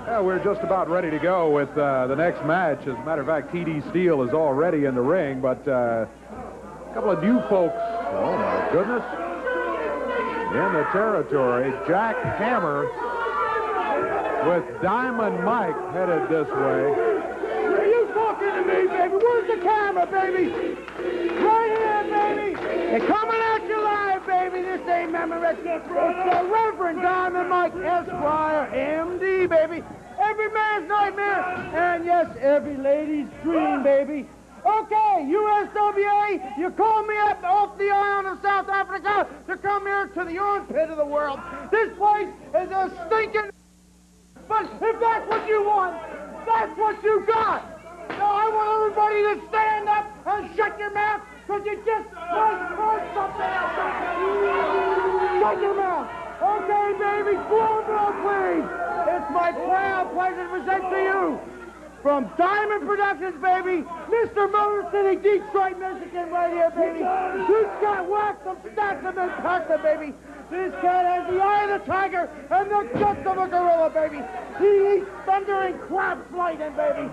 Well, we're just about ready to go with the next match. As a matter of fact, T.D. Steele is already in the ring, but a couple of new folks, oh my goodness, in the territory. Jack Hammer with Diamond Mike headed this way. Are you talking to me, baby? Where's the camera, baby? Right here, baby. They're coming at you live, baby. This ain't Memphis. It's the Reverend Diamond Mike Esquire, M.D., baby. Every man's nightmare, and yes, every lady's dream, baby. Okay, USWA, you called me up off the island of South Africa to come here to the armpit of the world. This place is a stinking... But if that's what you want, that's what you got. Now, I want everybody to stand up and shut your mouth, because you just might hurt something else. Shut your mouth. Okay, baby, slow down, please. It's my proud pleasure to present to you, from Diamond Productions, baby, Mr. Motor City, Detroit, Michigan, right here, baby. This cat whacked them, stacked them, and packed them, baby. This cat has the eye of the tiger and the guts of a gorilla, baby. He eats thunder and crab flighting, baby.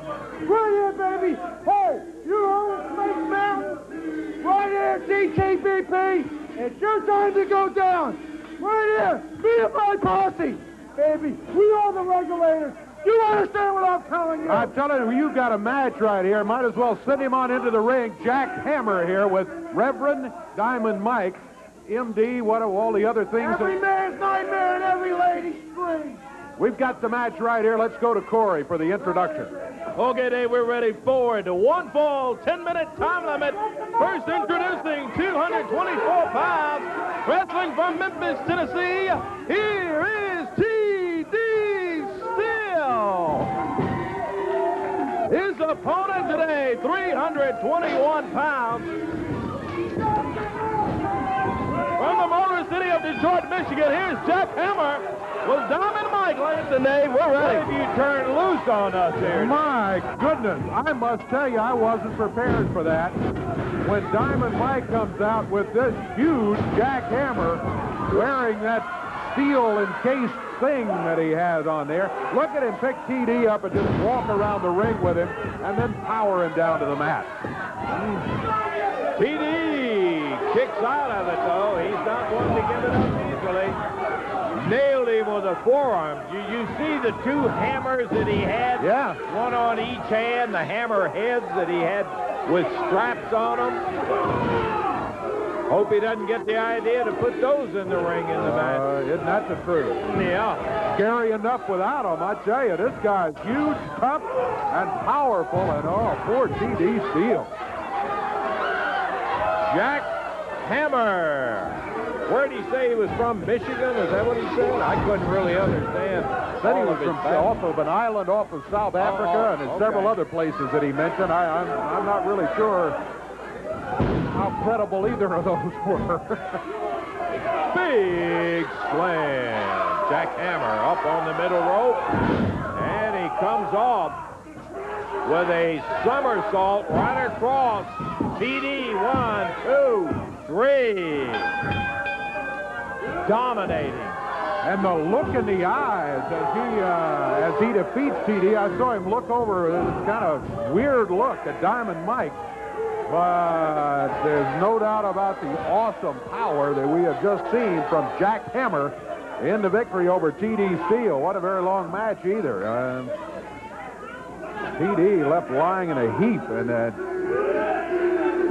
Right here, baby. Hey, you own Snake Mountain? Right here, DTBP. It's your time to go down. Right here, me and my posse. Baby, we are the regulators. You understand what I'm telling you? I'm telling you, you've got a match right here. Might as well send him on into the ring. Jack Hammer here with Reverend Diamond Mike, M.D., what are all the other things? Every man's nightmare and every lady's dream. We've got the match right here. Let's go to Corey for the introduction. Okay, Dave, we're ready for the one fall, 10-minute time limit. First introducing 224 pounds, wrestling from Memphis, Tennessee. Here is T.D. Steele. His opponent today, 321 pounds. From the Motor City of Detroit, Michigan, here's Jack Hammer with Diamond Mike. Ladies and Dave, we're ready. What have you turned loose on us here? My goodness, I must tell you, I wasn't prepared for that. When Diamond Mike comes out with this huge Jack Hammer wearing that steel-encased thing that he has on there, look at him pick TD up and just walk around the ring with him and then power him down to the mat. TD kicks out of it, though. He's not one to give it up easily. Nailed him with a forearm. You see the two hammers that he had? Yeah. One on each hand, the hammer heads that he had with straps on them. Hope he doesn't get the idea to put those in the ring in the match. Isn't that the truth? Yeah. Scary enough without him, I tell you. This guy's huge, tough, and powerful, and oh, poor T.D. Steele. Jack Hammer. Where did he say he was from? Michigan? Is that what he said? I couldn't really understand. Said he was from off of an island off of South Africa and in several other places that he mentioned. I'm not really sure how credible either of those were. Big slam. Jack Hammer up on the middle rope. And he comes off with a somersault right across. TD, 1, 2, 3. Dominating. And the look in the eyes as he defeats TD, I saw him look over this kind of weird look at Diamond Mike. But there's no doubt about the awesome power that we have just seen from Jack Hammer in the victory over T.D. Steele. What a very long match either. T.D. left lying in a heap, and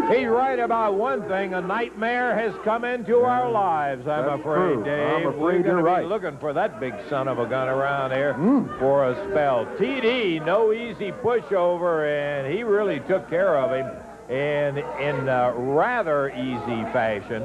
he's right about one thing. A nightmare has come into our lives, I'm afraid, Dave. I'm afraid you're right. We're going to be looking for that big son of a gun around here for a spell. T.D., no easy pushover, and he really took care of him in rather easy fashion.